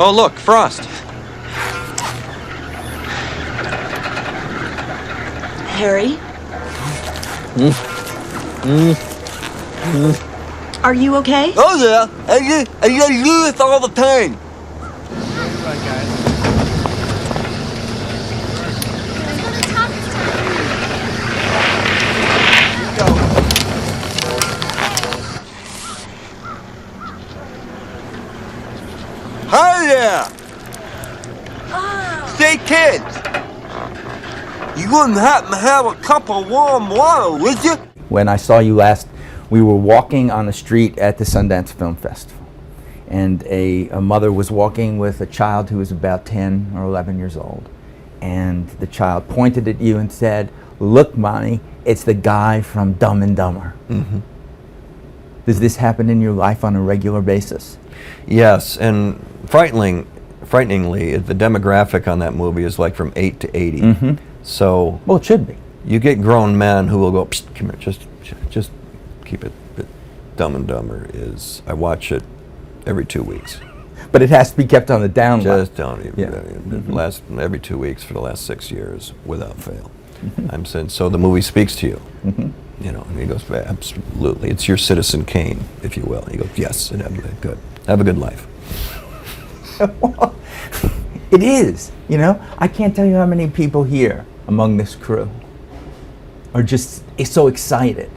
Oh, look, Frost. Harry? Are you okay? Oh yeah, I do this all the time. Hi there! Say kids, you wouldn't happen to have a cup of warm water, would you? When I saw you last, we were walking on the street at the Sundance Film Festival, and a mother was walking with a child who was about 10 or 11 years old, and the child pointed at you and said, "Look, Mommy, it's the guy from Dumb and Dumber." Mm-hmm. Does this happen in your life on a regular basis? Yes, and frighteningly, the demographic on that movie is like from 8 to 80. Mm-hmm. So, well, it should be. You get grown men who will go, "Psst, come here, just keep it." But Dumb and Dumber is, I watch it every 2 weeks. But it has to be kept on the down low. Just don't even. Yeah. Every 2 weeks for the last 6 years, without fail. Mm-hmm. I'm saying, so the movie speaks to you. Mm-hmm. You know, and he goes, absolutely. It's your Citizen Kane, if you will. He goes, yes, and good. Have a good life. Well, it is, you know. I can't tell you how many people here among this crew are just so excited,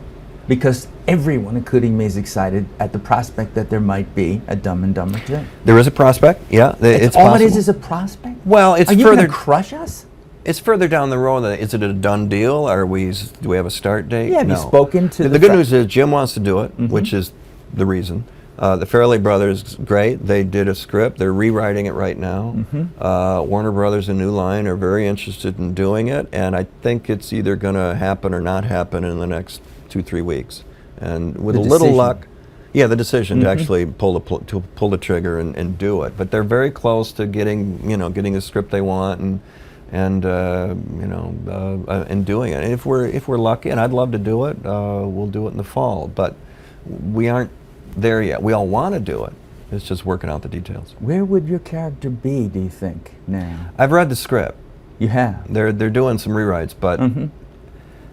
because everyone, including me, is excited at the prospect that there might be a Dumb and Dumber 2. There is a prospect, yeah. It's all possible. it is a prospect? Well, it's are you further. Gonna crush us? It's further down the road. Is it a done deal? Do we have a start date? Yeah, have no. you spoken to the good news is Jim wants to do it, Mm-hmm. which is the reason. The Farrelly brothers, great. They did a script. They're rewriting it right now. Mm-hmm. Warner Brothers and New Line are very interested in doing it, and I think it's either going to happen or not happen in the next 2-3 weeks. And with a little luck, yeah, the decision to actually pull the trigger and do it. But they're very close to getting the script they want and doing it. And if we're lucky, and I'd love to do it, we'll do it in the fall. But we aren't there yet. We all want to do it. It's just working out the details. Where would your character be, do you think, now? I've read the script. You have? They're doing some rewrites, but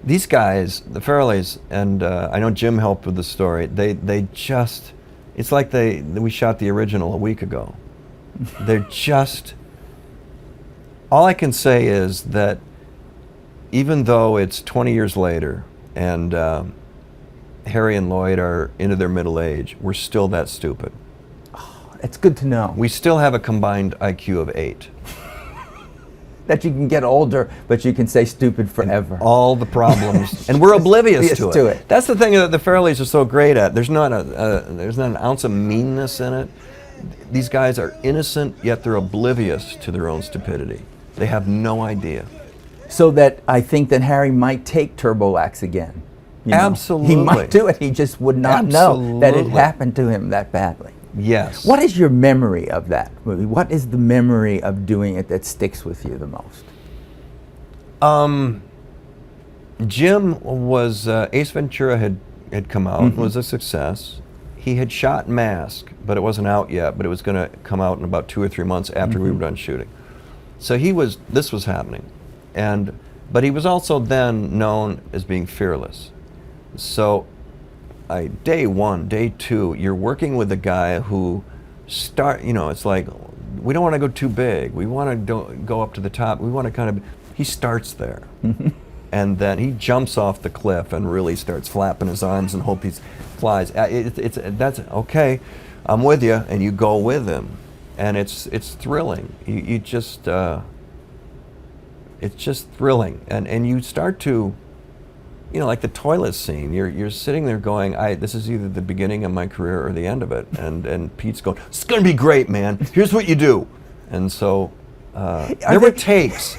these guys, the Farrellys, and I know Jim helped with the story. They just, it's like we shot the original a week ago. They're just. All I can say is that even though it's 20 years later and Harry and Lloyd are into their middle age, we're still that stupid. Oh, it's good to know. We still have a combined IQ of 8. That you can get older, but you can say stupid forever. And all the problems, and we're oblivious to it. That's the thing that the Farrellys are so great at. There's not an ounce of meanness in it. These guys are innocent, yet they're oblivious to their own stupidity. They have no idea. So that I think that Harry might take Turbolax again. You know? Absolutely. He might do it. He just would not know that it happened to him that badly. Yes. What is your memory of that movie? What is the memory of doing it that sticks with you the most? Jim was, Ace Ventura had come out, was a success. He had shot Mask, but it wasn't out yet, but it was going to come out in about 2 or 3 months after we were done shooting. So this was happening. But he was also then known as being fearless. So day 1, day 2, you're working with a guy who it's like, we don't want to go too big. We want to go up to the top. We want to kind of, he starts there. And then he jumps off the cliff and really starts flapping his arms and hope he flies. That's okay, I'm with you, and you go with him. And it's thrilling. It's just thrilling. And you start to, like the toilet scene, you're sitting there going, this is either the beginning of my career or the end of it. And Pete's going, it's going to be great, man. Here's what you do. And so there were takes.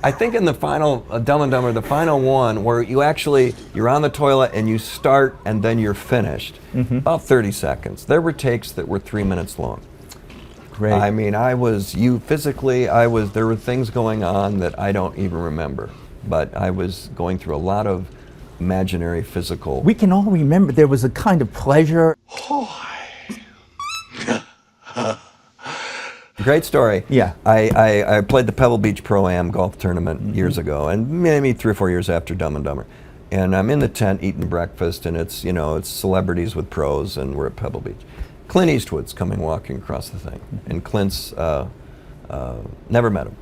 I think in the final Dumb and Dumber, the final one, where you're on the toilet and you start and then you're finished. About 30 seconds. There were takes that were 3 minutes long. Great. I mean, there were things going on that I don't even remember, but I was going through a lot of imaginary physical. We can all remember there was a kind of pleasure. Great story. Yeah. I played the Pebble Beach Pro-Am golf tournament years ago, and maybe 3 or 4 years after Dumb and Dumber. And I'm in the tent eating breakfast, and it's celebrities with pros, and we're at Pebble Beach. Clint Eastwood's coming walking across the thing, and Clint's never met him.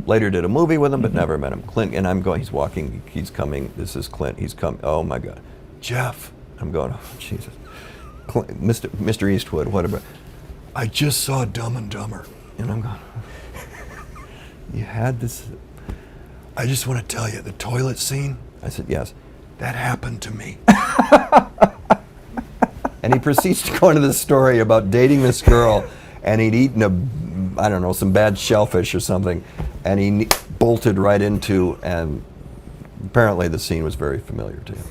Later did a movie with him, but never met him. Clint, and I'm going, he's walking, he's coming, this is Clint, he's coming, oh my God. Jeff, I'm going, oh Jesus. Clint, Mr. Eastwood, what about, I just saw Dumb and Dumber. And I'm going, you had this, I just want to tell you, the toilet scene, I said, yes, that happened to me. And he proceeds to go into this story about dating this girl, and he'd eaten some bad shellfish or something, and he bolted right into, and apparently the scene was very familiar to him.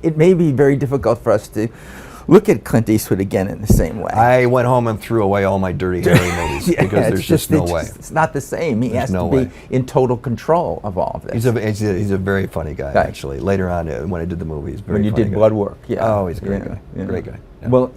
It may be very difficult for us to look at Clint Eastwood again in the same way. I went home and threw away all my Dirty Harry movies because there's just no way. It's not the same. He has to be in total control of all of this. He's a very funny guy, actually. Later on, when I did the movie, he's very funny. When you did Blood Work, yeah. Oh, he's a great guy. Yeah. Great guy. Yeah. Well,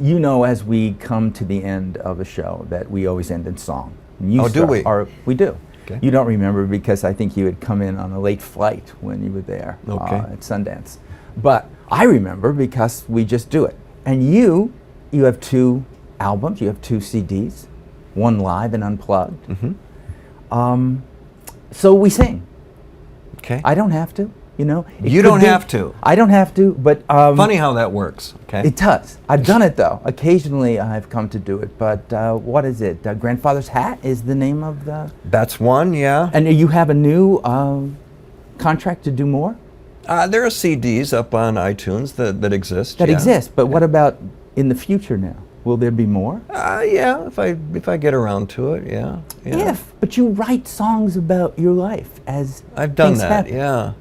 as we come to the end of a show, that we always end in song. Do we? We do. Okay. You don't remember because I think you had come in on a late flight when you were there at Sundance. But I remember because we just do it. And you have 2 albums, you have 2 CDs, one live and unplugged. So we sing. Okay. I don't have to, You don't have to. I don't have to, but... funny how that works, okay? It does. I've done it, though. Occasionally I've come to do it, but what is it? Grandfather's Hat is the name of the... That's one, yeah. And you have a new contract to do more? There are CDs up on iTunes that exist. That exist, but what about in the future now? Will there be more? Yeah, if I get around to it, yeah. But you write songs about your life as I've done things that, happen. yeah.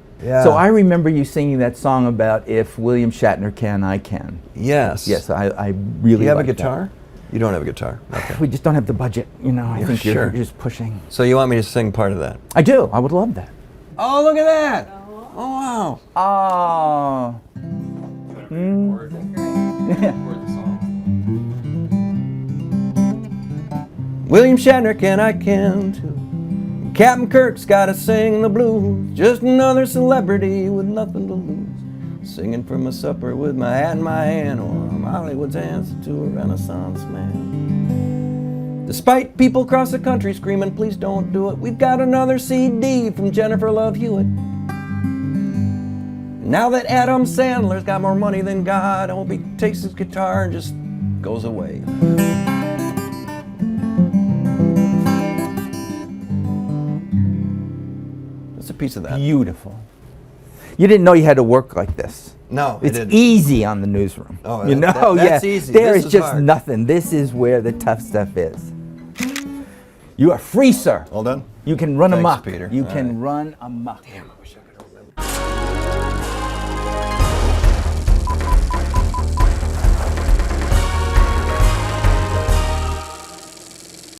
So I remember you singing that song about if William Shatner can, I can. Yes. Yes, I really. Do you have like a guitar? That. You don't have a gutar. Okay. We just don't have the budget, I think sure. you're just pushing. So you want me to sing part of that? I do. I would love that. Oh, look at that! Oh wow! Oh. William Shatner can, I can too. Captain Kirk's gotta sing the blues. Just another celebrity with nothing to lose. Singing for my supper with my hat in my hand, or I'm Hollywood's answer to a Renaissance man. Despite people across the country screaming, please don't do it, we've got another CD from Jennifer Love Hewitt. Now that Adam Sandler's got more money than God, I hope he takes his guitar and just goes away. Just a piece of that. Beautiful. You didn't know you had to work like this. No, it's easy on the newsroom. Oh, that's easy. There this is just hard. nothing. This is where the tough stuff is. You are free, sir. All done? You can run Thanks, amok. Peter. You All can right. run amok. Damn, I wish I could